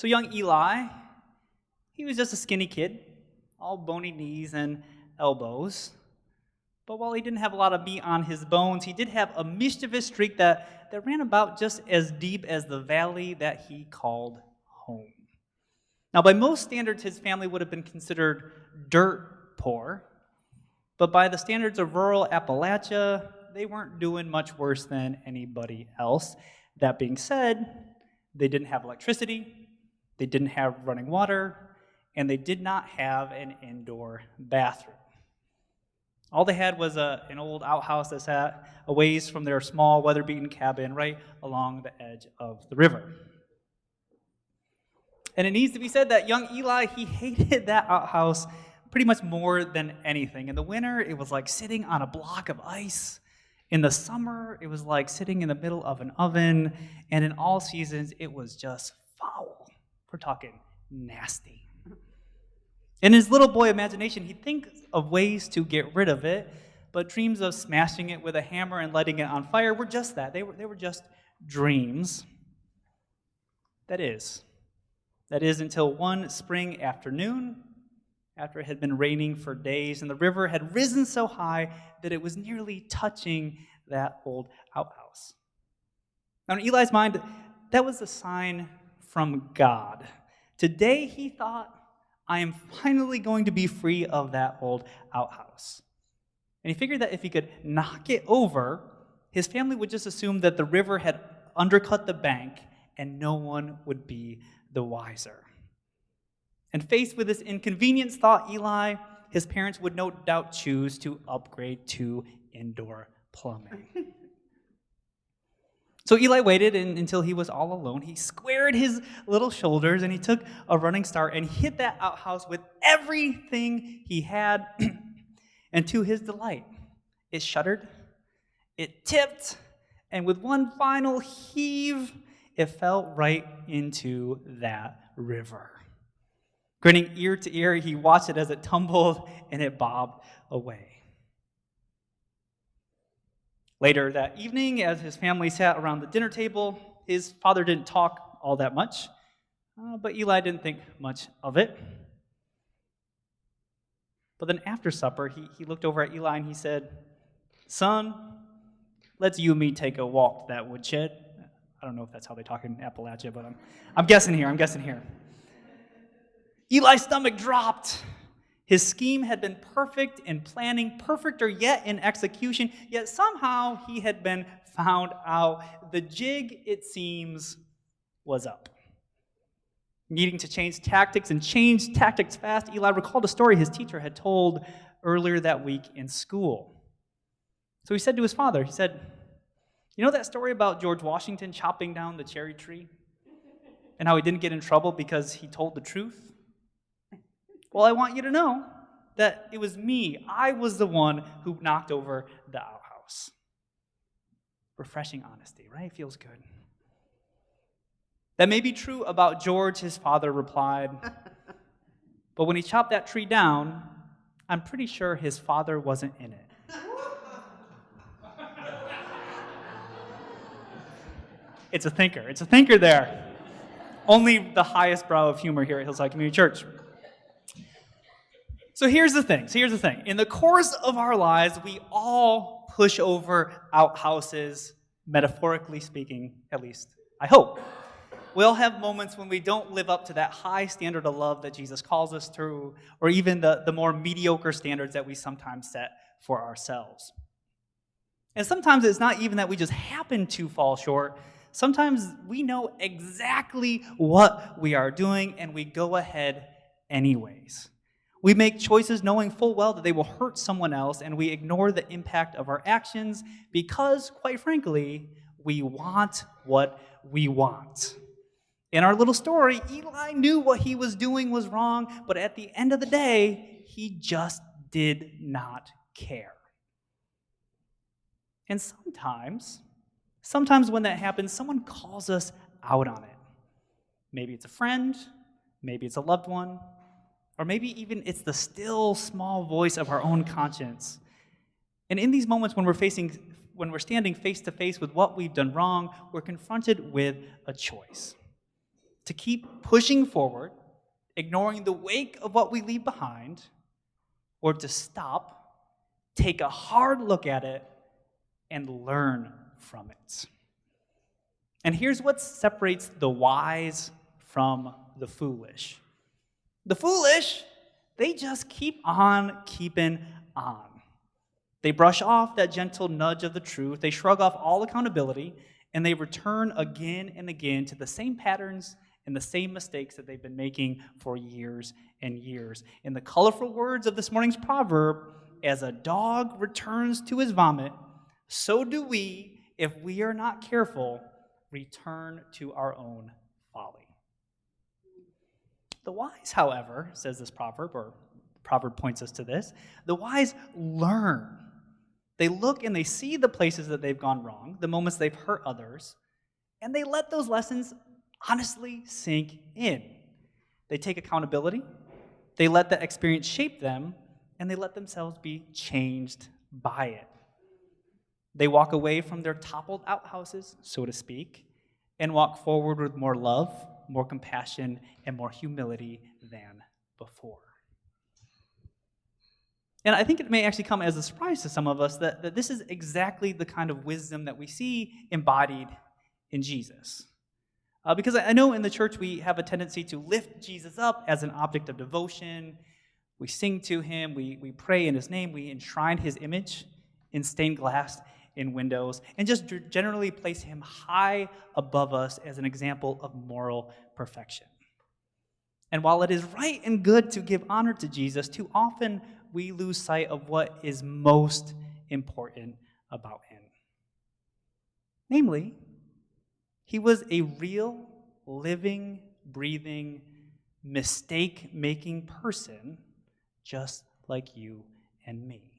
So young Eli, he was just a skinny kid, all bony knees and elbows. But while he didn't have a lot of meat on his bones, he did have a mischievous streak that ran about just as deep as the valley that he called home. Now, by most standards, his family would have been considered dirt poor, but by the standards of rural Appalachia, they weren't doing much worse than anybody else. That being said, they didn't have electricity, they didn't have running water, and they did not have an indoor bathroom. All they had was an old outhouse that sat a ways from their small, weather-beaten cabin right along the edge of the river. And it needs to be said that young Eli, he hated that outhouse pretty much more than anything. In the winter, it was like sitting on a block of ice. In the summer, it was like sitting in the middle of an oven. And in all seasons, it was just foul. We're talking nasty. In his little boy imagination, he'd think of ways to get rid of it, but dreams of smashing it with a hammer and lighting it on fire were just that. They were just dreams. That is until one spring afternoon, after it had been raining for days and the river had risen so high that it was nearly touching that old outhouse. Now, in Eli's mind, that was a sign from God. Today, he thought, I am finally going to be free of that old outhouse. And he figured that if he could knock it over, his family would just assume that the river had undercut the bank and no one would be the wiser. And faced with this inconvenience, thought Eli, his parents would no doubt choose to upgrade to indoor plumbing. So Eli waited until he was all alone. He squared his little shoulders and he took a running start and hit that outhouse with everything he had. And to his delight, it shuddered, it tipped, and with one final heave, it fell right into that river. Grinning ear to ear, he watched it as it tumbled and it bobbed away. Later that evening, as his family sat around the dinner table, his father didn't talk all that much, but Eli didn't think much of it. But then after supper, he looked over at Eli and he said, "Son, let's you and me take a walk to that woodshed." I don't know if that's how they talk in Appalachia, but I'm guessing here. Eli's stomach dropped. His scheme had been perfect in planning, perfecter yet in execution, yet somehow he had been found out. The jig, it seems, was up. Needing to change tactics and change tactics fast, Eli recalled a story his teacher had told earlier that week in school. So he said to his father, he said, "You know that story about George Washington chopping down the cherry tree and how he didn't get in trouble because he told the truth? Well, I want you to know that it was me. I was the one who knocked over the outhouse." Refreshing honesty, right? Feels good. "That may be true about George," his father replied. "But when he chopped that tree down, I'm pretty sure his father wasn't in it." It's a thinker there. Only the highest brow of humor here at Hillside Community Church. So here's the thing. In the course of our lives, we all push over outhouses, metaphorically speaking, at least, I hope. We all have moments when we don't live up to that high standard of love that Jesus calls us to, or even the more mediocre standards that we sometimes set for ourselves. And sometimes it's not even that we just happen to fall short. Sometimes we know exactly what we are doing, and we go ahead anyways. We make choices knowing full well that they will hurt someone else, and we ignore the impact of our actions because, quite frankly, we want what we want. In our little story, Eli knew what he was doing was wrong, but at the end of the day, he just did not care. And sometimes when that happens, someone calls us out on it. Maybe it's a friend, maybe it's a loved one, or maybe even it's the still small voice of our own conscience. And in these moments when we're standing face to face with what we've done wrong, we're confronted with a choice. to keep pushing forward, ignoring the wake of what we leave behind, or to stop, take a hard look at it, and learn from it. And here's what separates the wise from the foolish. The foolish, they just keep on keeping on. They brush off that gentle nudge of the truth, they shrug off all accountability, and they return again and again to the same patterns and the same mistakes that they've been making for years and years. In the colorful words of this morning's proverb, as a dog returns to his vomit, so do we, if we are not careful, return to our own folly. The wise, however, says this proverb, or the proverb points us to this, the wise learn. They look and they see the places that they've gone wrong, the moments they've hurt others, and they let those lessons honestly sink in. They take accountability, they let that experience shape them, and they let themselves be changed by it. They walk away from their toppled outhouses, so to speak, and walk forward with more love, more compassion, and more humility than before. And I think it may actually come as a surprise to some of us that this is exactly the kind of wisdom that we see embodied in Jesus. Because I know in the church we have a tendency to lift Jesus up as an object of devotion. We sing to him, we pray in his name, we enshrine his image in stained glass in windows, and just generally place him high above us as an example of moral perfection. And while it is right and good to give honor to Jesus, too often we lose sight of what is most important about him. Namely, he was a real, living, breathing, mistake-making person just like you and me.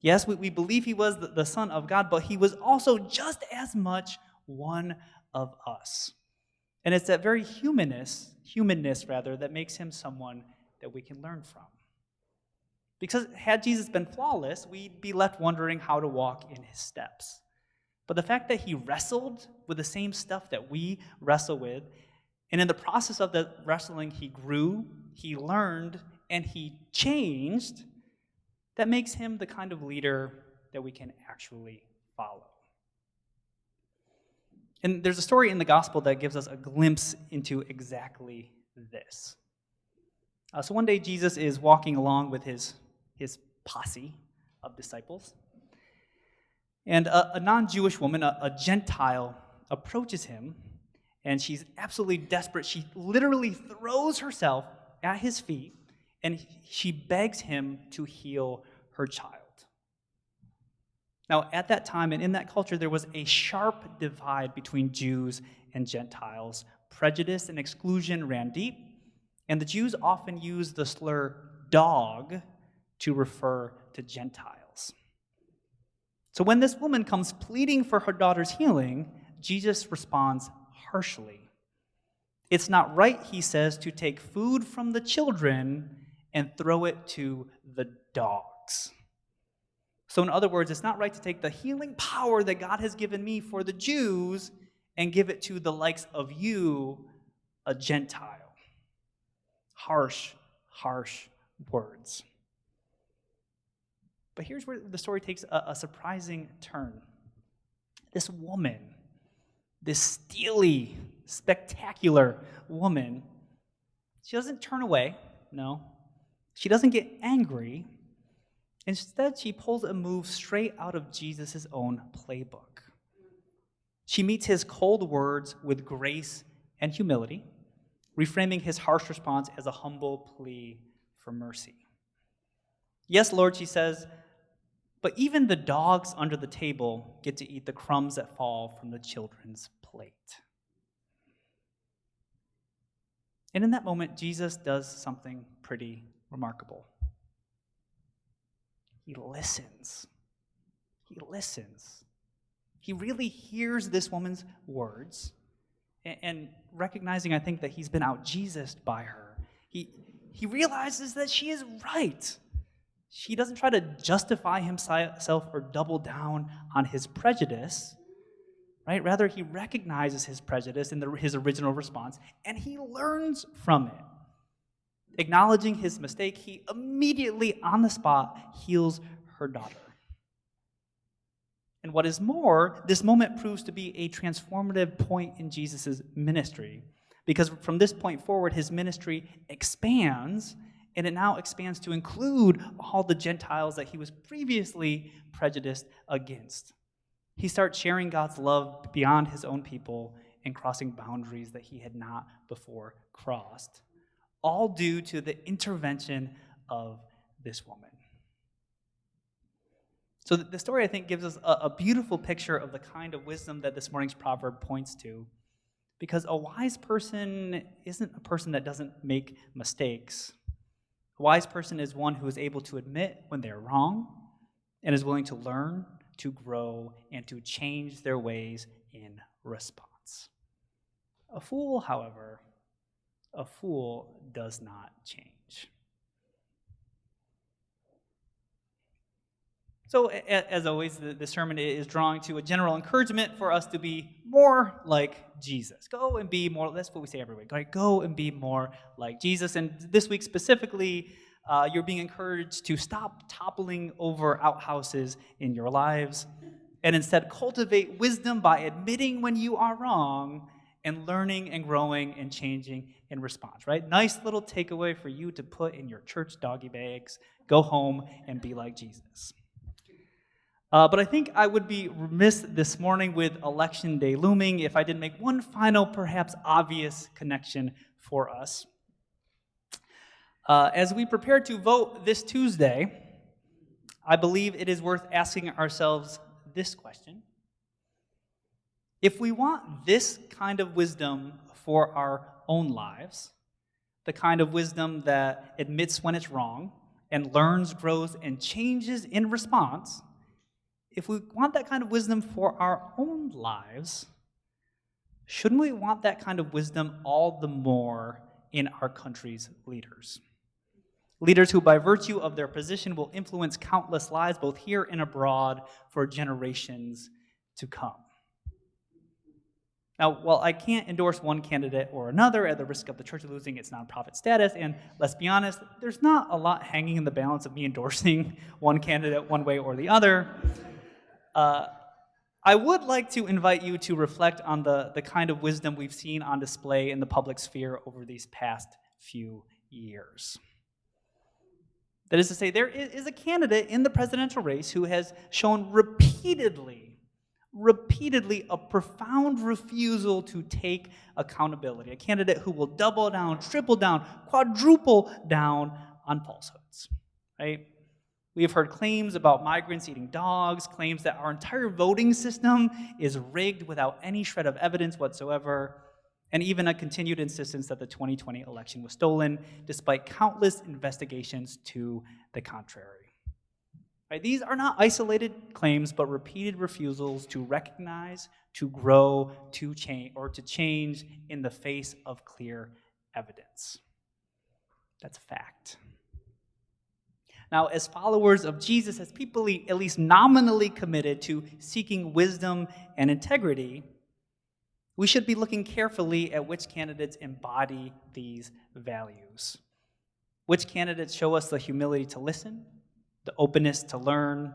Yes, we believe he was the Son of God, but he was also just as much one of us. And it's that very humanness that makes him someone that we can learn from. Because had Jesus been flawless, we'd be left wondering how to walk in his steps. But the fact that he wrestled with the same stuff that we wrestle with, and in the process of the wrestling, he grew, he learned, and he changed, that makes him the kind of leader that we can actually follow. And there's a story in the gospel that gives us a glimpse into exactly this. So one day Jesus is walking along with his posse of disciples, and a non-Jewish woman, a Gentile, approaches him, and she's absolutely desperate. She literally throws herself at his feet, and she begs him to heal her child. Now, at that time and in that culture, there was a sharp divide between Jews and Gentiles. Prejudice and exclusion ran deep, and the Jews often used the slur dog to refer to Gentiles. So when this woman comes pleading for her daughter's healing, Jesus responds harshly. It's not right, he says, to take food from the children and throw it to the dogs. So in other words, it's not right to take the healing power that God has given me for the Jews and give it to the likes of you, a Gentile. Harsh words. But here's where the story takes a surprising turn. This woman, this steely, spectacular woman, she doesn't turn away, no. She doesn't get angry. Instead, she pulls a move straight out of Jesus' own playbook. She meets his cold words with grace and humility, reframing his harsh response as a humble plea for mercy. Yes, Lord, she says, but even the dogs under the table get to eat the crumbs that fall from the children's plate. And in that moment, Jesus does something pretty remarkable. He listens. He listens. He really hears this woman's words, and recognizing, I think, that he's been out-Jesused by her, he realizes that she is right. She doesn't try to justify himself or double down on his prejudice, right? Rather, he recognizes his prejudice in his original response, and he learns from it. Acknowledging his mistake, he immediately, on the spot, heals her daughter. And what is more, this moment proves to be a transformative point in Jesus' ministry, because from this point forward, his ministry expands, and it now expands to include all the Gentiles that he was previously prejudiced against. He starts sharing God's love beyond his own people and crossing boundaries that he had not before crossed, all due to the intervention of this woman. So the story, I think, gives us a beautiful picture of the kind of wisdom that this morning's proverb points to, because a wise person isn't a person that doesn't make mistakes. A wise person is one who is able to admit when they're wrong and is willing to learn, to grow, and to change their ways in response. A fool, however, a fool does not change. So, as always, the sermon is drawing to a general encouragement for us to be more like Jesus. Go and be more, that's what we say every week, right? Go and be more like Jesus. And this week specifically, you're being encouraged to stop toppling over outhouses in your lives and instead cultivate wisdom by admitting when you are wrong and learning and growing and changing in response, right? Nice little takeaway for you to put in your church doggy bags. Go home and be like Jesus. But I think I would be remiss this morning with Election Day looming if I didn't make one final, perhaps obvious connection for us. As we prepare to vote this Tuesday, I believe it is worth asking ourselves this question. If we want this kind of wisdom for our own lives, the kind of wisdom that admits when it's wrong and learns, grows, and changes in response, if we want that kind of wisdom for our own lives, shouldn't we want that kind of wisdom all the more in our country's leaders? Leaders who, by virtue of their position, will influence countless lives, both here and abroad, for generations to come. Now, while I can't endorse one candidate or another at the risk of the church losing its nonprofit status, and let's be honest, there's not a lot hanging in the balance of me endorsing one candidate one way or the other, I would like to invite you to reflect on the kind of wisdom we've seen on display in the public sphere over these past few years. That is to say, there is a candidate in the presidential race who has shown repeatedly a profound refusal to take accountability. A candidate who will double down, triple down, quadruple down on falsehoods, right? We have heard claims about migrants eating dogs, claims that our entire voting system is rigged without any shred of evidence whatsoever, and even a continued insistence that the 2020 election was stolen, despite countless investigations to the contrary. Right? These are not isolated claims, but repeated refusals to recognize, to grow, to change in the face of clear evidence. That's a fact. Now, as followers of Jesus, as people at least nominally committed to seeking wisdom and integrity, we should be looking carefully at which candidates embody these values. Which candidates show us the humility to listen, the openness to learn,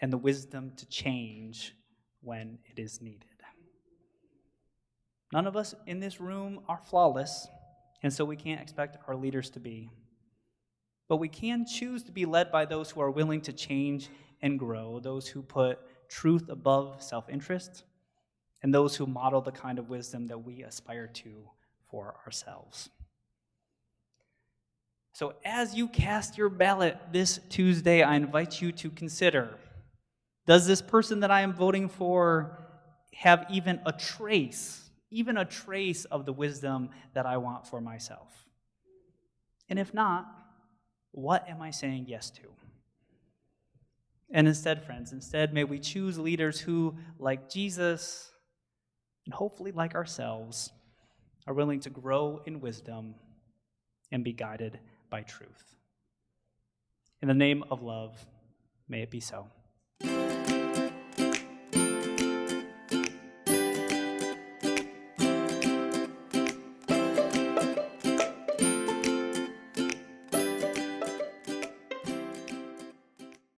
and the wisdom to change when it is needed. None of us in this room are flawless, and so we can't expect our leaders to be. But we can choose to be led by those who are willing to change and grow, those who put truth above self-interest, and those who model the kind of wisdom that we aspire to for ourselves. So as you cast your ballot this Tuesday, I invite you to consider, does this person that I am voting for have even a trace of the wisdom that I want for myself? And if not, what am I saying yes to? And instead, friends, may we choose leaders who, like Jesus, and hopefully like ourselves, are willing to grow in wisdom and be guided by truth. In the name of love, may it be so.